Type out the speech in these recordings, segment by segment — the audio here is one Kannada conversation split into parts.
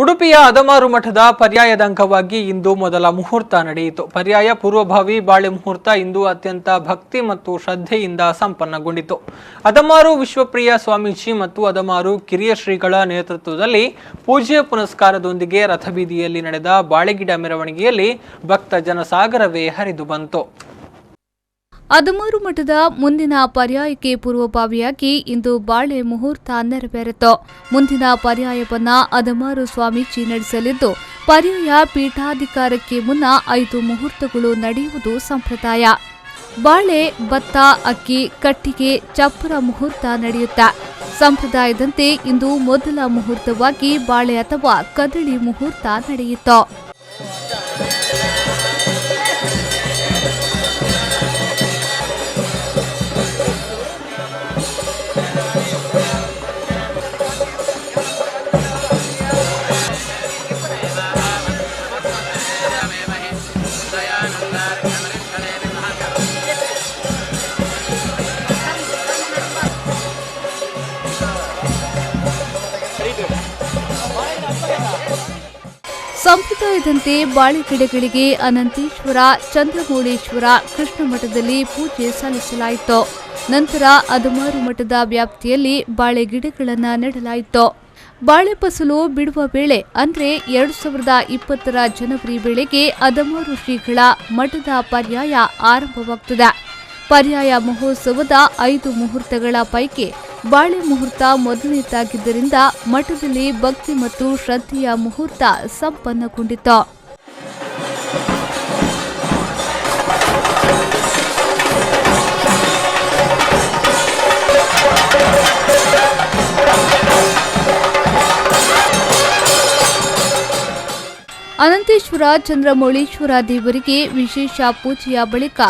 ಉಡುಪಿಯ ಅದಮಾರು ಮಠದ ಪರ್ಯಾಯದ ಅಂಗವಾಗಿ ಇಂದು ಮೊದಲ ಮುಹೂರ್ತ ನಡೆಯಿತು. ಪರ್ಯಾಯ ಪೂರ್ವಭಾವಿ ಬಾಳೆ ಮುಹೂರ್ತ ಇಂದು ಅತ್ಯಂತ ಭಕ್ತಿ ಮತ್ತು ಶ್ರದ್ಧೆಯಿಂದ ಸಂಪನ್ನಗೊಂಡಿತು. ಅದಮಾರು ವಿಶ್ವಪ್ರಿಯ ಸ್ವಾಮೀಜಿ ಮತ್ತು ಅದಮಾರು ಕಿರಿಯ ಶ್ರೀಗಳ ನೇತೃತ್ವದಲ್ಲಿ ಪೂಜೆ ಪುನಸ್ಕಾರದೊಂದಿಗೆ ರಥಬೀದಿಯಲ್ಲಿ ನಡೆದ ಬಾಳೆಗಿಡ ಮೆರವಣಿಗೆಯಲ್ಲಿ ಭಕ್ತ ಜನಸಾಗರವೇ ಹರಿದು ಬಂತು. ಅದಮಾರು ಮಠದ ಮುಂದಿನ ಪರ್ಯಾಯಕ್ಕೆ ಪೂರ್ವಭಾವಿಯಾಗಿ ಇಂದು ಬಾಳೆ ಮುಹೂರ್ತ ನೆರವೇರಿತು. ಮುಂದಿನ ಪರ್ಯಾಯವನ್ನ ಅದಮಾರು ಸ್ವಾಮೀಜಿ ನಡೆಸಲಿದ್ದು, ಪರ್ಯಾಯ ಪೀಠಾಧಿಕಾರಕ್ಕೆ ಮುನ್ನ 5 ಮುಹೂರ್ತಗಳು ನಡೆಯುವುದು ಸಂಪ್ರದಾಯ. ಬಾಳೆ, ಭತ್ತ, ಅಕ್ಕಿ, ಕಟ್ಟಿಗೆ, ಚಪ್ಪರ ಮುಹೂರ್ತ ನಡೆಯುತ್ತೆ. ಸಂಪ್ರದಾಯದಂತೆ ಇಂದು ಮೊದಲ ಮುಹೂರ್ತವಾಗಿ ಬಾಳೆ ಅಥವಾ ಕದಳಿ ಮುಹೂರ್ತ ನಡೆಯಿತು. ಸಂಪ್ರದಾಯದಂತೆ ಬಾಳೆ ಗಿಡಗಳಿಗೆ ಅನಂತೇಶ್ವರ, ಚಂದ್ರಮೌಳೇಶ್ವರ, ಕೃಷ್ಣ ಮಠದಲ್ಲಿ ಪೂಜೆ ಸಲ್ಲಿಸಲಾಯಿತು. ನಂತರ ಅದಮಾರು ಮಠದ ವ್ಯಾಪ್ತಿಯಲ್ಲಿ ಬಾಳೆ ಗಿಡಗಳನ್ನು ನೆಡಲಾಯಿತು. ಬಾಳೆ ಫಸಲು ಬಿಡುವ ವೇಳೆ ಅಂದ್ರೆ 2020 ಜನವರಿ ವೇಳೆಗೆ ಅದಮಾರು ಶ್ರೀಗಳ ಮಠದ ಪರ್ಯಾಯ ಆರಂಭವಾಗುತ್ತದೆ. ಪರ್ಯಾಯ ಮಹೋತ್ಸವದ 5 ಮುಹೂರ್ತಗಳ ಪೈಕಿ ಬಾಳೆ ಮುಹೂರ್ತ ಮೊದಲನೇದಾಗಿದ್ದರಿಂದ ಮಠದಲ್ಲಿ ಭಕ್ತಿ ಮತ್ತು ಶ್ರದ್ಧೆಯ ಮುಹೂರ್ತ ಸಂಪನ್ನಗೊಂಡಿತು. ಅನಂತೇಶ್ವರ, ಚಂದ್ರಮೌಳೇಶ್ವರ ದೇವರಿಗೆ ವಿಶೇಷ ಪೂಜೆಯ ಬಳಿಕ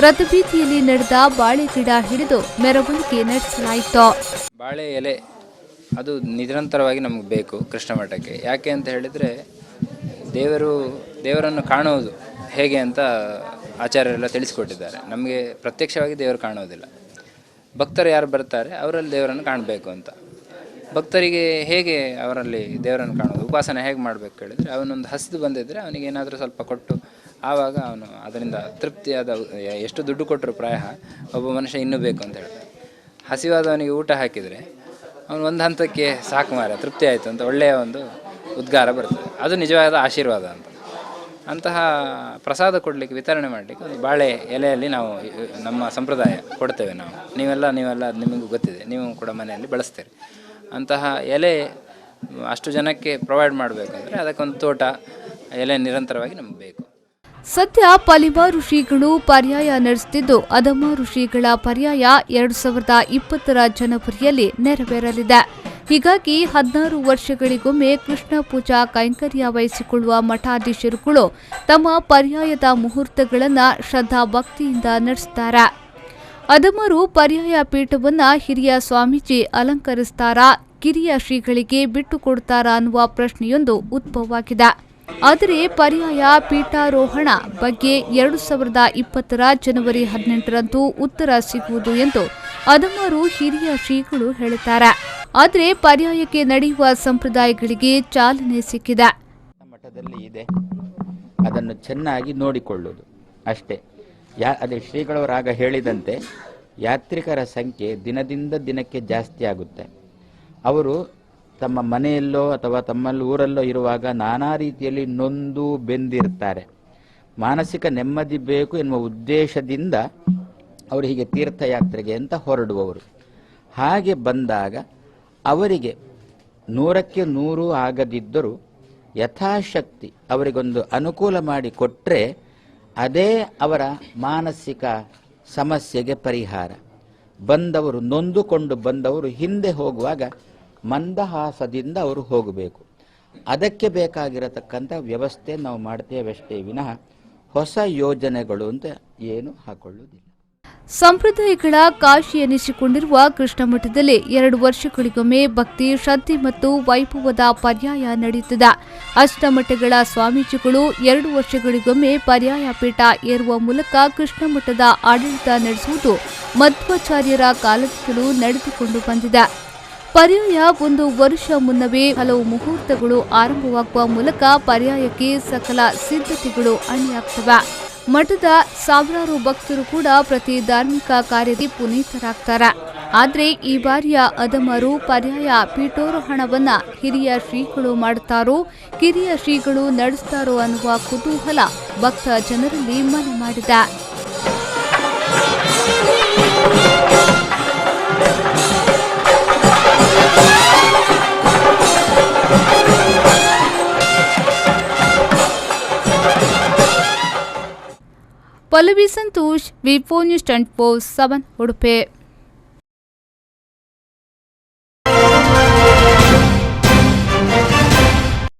ರಥಬೀದಿಯಲ್ಲಿ ನಡೆದ ಬಾಳೆ ಗಿಡ ಹಿಡಿದು ಮೆರವಣಿಗೆ ನಡೆಸಲಾಯಿತು. ಬಾಳೆ ಎಲೆ ಅದು ನಿರಂತರವಾಗಿ ನಮಗೆ ಬೇಕು ಕೃಷ್ಣ ಮಠಕ್ಕೆ. ಯಾಕೆ ಅಂತ ಹೇಳಿದರೆ ದೇವರನ್ನು ಕಾಣುವುದು ಹೇಗೆ ಅಂತ ಆಚಾರ್ಯರೆಲ್ಲ ತಿಳಿಸಿಕೊಟ್ಟಿದ್ದಾರೆ. ನಮಗೆ ಪ್ರತ್ಯಕ್ಷವಾಗಿ ದೇವರು ಕಾಣೋದಿಲ್ಲ. ಭಕ್ತರು ಯಾರು ಬರ್ತಾರೆ ಅವರಲ್ಲಿ ದೇವರನ್ನು ಕಾಣಬೇಕು ಅಂತ. ಭಕ್ತರಿಗೆ ಹೇಗೆ ಅವರಲ್ಲಿ ದೇವರನ್ನು ಕಾಣೋದು, ಉಪಾಸನೆ ಹೇಗೆ ಮಾಡಬೇಕು ಹೇಳಿದರೆ, ಅವನೊಂದು ಹಸಿದು ಬಂದಿದ್ದರೆ ಅವನಿಗೆ ಏನಾದರೂ ಸ್ವಲ್ಪ ಕೊಟ್ಟು ಆವಾಗ ಅವನು ಅದರಿಂದ ತೃಪ್ತಿಯಾದ, ಎಷ್ಟು ದುಡ್ಡು ಕೊಟ್ಟರು ಪ್ರಾಯ ಒಬ್ಬ ಮನುಷ್ಯ ಇನ್ನೂ ಬೇಕು ಅಂತ ಹೇಳ್ತಾರೆ. ಹಸಿವಾದವನಿಗೆ ಊಟ ಹಾಕಿದರೆ ಅವನು ಒಂದು ಹಂತಕ್ಕೆ ಸಾಕು ಮಾರ ತೃಪ್ತಿ ಆಯಿತು ಅಂತ ಒಳ್ಳೆಯ ಒಂದು ಉದ್ಗಾರ ಬರ್ತದೆ. ಅದು ನಿಜವಾದ ಆಶೀರ್ವಾದ ಅಂತ. ಅಂತಹ ಪ್ರಸಾದ ಕೊಡಲಿಕ್ಕೆ, ವಿತರಣೆ ಮಾಡಲಿಕ್ಕೆ ಒಂದು ಬಾಳೆ ಎಲೆಯಲ್ಲಿ ನಾವು ನಮ್ಮ ಸಂಪ್ರದಾಯ ಕೊಡ್ತೇವೆ. ನೀವೆಲ್ಲ ಅದು ನಿಮಗೂ ಗೊತ್ತಿದೆ, ನೀವು ಕೂಡ ಮನೆಯಲ್ಲಿ ಬಳಸ್ತೀರಿ. ಅಂತಹ ಎಲೆ ಅಷ್ಟು ಜನಕ್ಕೆ ಪ್ರೊವೈಡ್ ಮಾಡಬೇಕಂದ್ರೆ ಅದಕ್ಕೊಂದು ತೋಟ ಎಲೆ ನಿರಂತರವಾಗಿ ನಮಗೆ ಬೇಕು. ಸದ್ಯ ಪಲಿಮಾರು ಶ್ರೀಗಳು ಪರ್ಯಾಯ ನಡೆಸುತ್ತಿದ್ದು, ಅದಮಾರು ಶ್ರೀಗಳ ಪರ್ಯಾಯ 2020 ಜನವರಿಯಲ್ಲಿ ನೆರವೇರಲಿದೆ. ಹೀಗಾಗಿ 16 ವರ್ಷಗಳಿಗೊಮ್ಮೆ ಕೃಷ್ಣ ಪೂಜಾ ಕೈಂಕರ್ಯ ವಹಿಸಿಕೊಳ್ಳುವ ಮಠಾಧೀಶರುಗಳು ತಮ್ಮ ಪರ್ಯಾಯದ ಮುಹೂರ್ತಗಳನ್ನು ಶ್ರದ್ಧಾ ಭಕ್ತಿಯಿಂದ ನಡೆಸುತ್ತಾರೆ. ಅದಮಾರು ಪರ್ಯಾಯ ಪೀಠವನ್ನ ಹಿರಿಯ ಸ್ವಾಮೀಜಿ ಅಲಂಕರಿಸ್ತಾರಾ, ಕಿರಿಯ ಶ್ರೀಗಳಿಗೆ ಬಿಟ್ಟು ಕೊಡ್ತಾರಾ ಅನ್ನುವ ಪ್ರಶ್ನೆಯೊಂದು ಉದ್ಭವವಾಗಿದೆ. ಆದರೆ ಪರ್ಯಾಯ ಪೀಠಾರೋಹಣ ಬಗ್ಗೆ 2020 ಜನವರಿ 18ರಂದು ಉತ್ತರ ಸಿಗುವುದು ಎಂದು ಅದಮಾರು ಹಿರಿಯ ಶ್ರೀಗಳು ಹೇಳುತ್ತಾರೆ. ಆದರೆ ಪರ್ಯಾಯಕ್ಕೆ ನಡೆಯುವ ಸಂಪ್ರದಾಯಗಳಿಗೆ ಚಾಲನೆ ಸಿಕ್ಕಿದೆ. ಮಠದಲ್ಲಿ ಇದೆ, ಅದನ್ನು ಚೆನ್ನಾಗಿ ನೋಡಿಕೊಳ್ಳುವುದು ಅಷ್ಟೇ. ಅದೇ ಶ್ರೀಗಳವರಾಗ ಹೇಳಿದಂತೆ ಯಾತ್ರಿಕರ ಸಂಖ್ಯೆ ದಿನದಿಂದ ದಿನಕ್ಕೆ ಜಾಸ್ತಿ ಆಗುತ್ತೆ. ಅವರು ತಮ್ಮ ಮನೆಯಲ್ಲೋ ಅಥವಾ ತಮ್ಮಲ್ಲಿ ಊರಲ್ಲೋ ಇರುವಾಗ ನಾನಾ ರೀತಿಯಲ್ಲಿ ನೊಂದು ಬೆಂದಿರ್ತಾರೆ. ಮಾನಸಿಕ ನೆಮ್ಮದಿ ಬೇಕು ಎನ್ನುವ ಉದ್ದೇಶದಿಂದ ಅವರು ಹೀಗೆ ತೀರ್ಥಯಾತ್ರೆಗೆ ಅಂತ ಹೊರಡುವವರು. ಹಾಗೆ ಬಂದಾಗ ಅವರಿಗೆ 100ಕ್ಕೆ 100 ಆಗದಿದ್ದರೂ ಯಥಾಶಕ್ತಿ ಅವರಿಗೊಂದು ಅನುಕೂಲ ಮಾಡಿ ಕೊಟ್ಟರೆ ಅದೇ ಅವರ ಮಾನಸಿಕ ಸಮಸ್ಯೆಗೆ ಪರಿಹಾರ. ಬಂದವರು, ನೊಂದುಕೊಂಡು ಬಂದವರು ಹಿಂದೆ ಹೋಗುವಾಗ ಮಂದಹಾಸದಿಂದ ಅವರು ಹೋಗಬೇಕು. ಅದಕ್ಕೆ ಬೇಕಾಗಿರತಕ್ಕಂಥ ವ್ಯವಸ್ಥೆ ನಾವು ಮಾಡ್ತೇವಷ್ಟೇ ವಿನಃ ಹೊಸ ಯೋಜನೆಗಳು ಅಂತ ಏನು ಹಾಕೊಳ್ಳುವುದಿಲ್ಲ. ಸಂಪ್ರದಾಯಗಳ ಕಾಶಿ ಎನಿಸಿಕೊಂಡಿರುವ ಕೃಷ್ಣ ಮಠದಲ್ಲಿ 2 ವರ್ಷಗಳಿಗೊಮ್ಮೆ ಭಕ್ತಿ, ಶ್ರದ್ಧೆ ಮತ್ತು ವೈಭವದ ಪರ್ಯಾಯ ನಡೆಯುತ್ತದೆ. ಅಷ್ಟಮಠಗಳ ಸ್ವಾಮೀಜಿಗಳು 2 ವರ್ಷಗಳಿಗೊಮ್ಮೆ ಪರ್ಯಾಯ ಪೀಠ ಏರುವ ಮೂಲಕ ಕೃಷ್ಣ ಮಠದ ಆಡಳಿತ ನಡೆಸುವುದು ಮಧ್ವಾಚಾರ್ಯರ ಕಾಲದಿಂದಲೂ ನಡೆದುಕೊಂಡು ಬಂದಿದೆ. ಪರ್ಯಾಯ 1 ವರ್ಷ ಮುನ್ನವೇ ಹಲವು ಮುಹೂರ್ತಗಳು ಆರಂಭವಾಗುವ ಮೂಲಕ ಪರ್ಯಾಯಕ್ಕೆ ಸಕಲ ಸಿದ್ಧತೆಗಳು ಅಣಿಯಾಗ್ತವೆ. ಮಠದ ಸಾವಿರಾರು ಭಕ್ತರು ಕೂಡ ಪ್ರತಿ ಧಾರ್ಮಿಕ ಕಾರ್ಯದಲ್ಲಿ ಪುನೀತರಾಗ್ತಾರೆ. ಆದರೆ ಈ ಬಾರಿಯ ಅದಮಾರು ಪರ್ಯಾಯ ಪೀಠೋರೋಹಣವನ್ನ ಹಿರಿಯ ಶ್ರೀಗಳು ಮಾಡುತ್ತಾರೋ ಕಿರಿಯ ಶ್ರೀಗಳು ನಡೆಸ್ತಾರೋ ಅನ್ನುವ ಕುತೂಹಲ ಭಕ್ತ ಜನರಲ್ಲಿ ಮನೆ ಮಾಡಿದೆ. ಪಲ್ಲವಿ ಸಂತೋಷ್, ವಿ4 ನ್ಯೂಸ್ 24/7 ಉಡುಪಿ.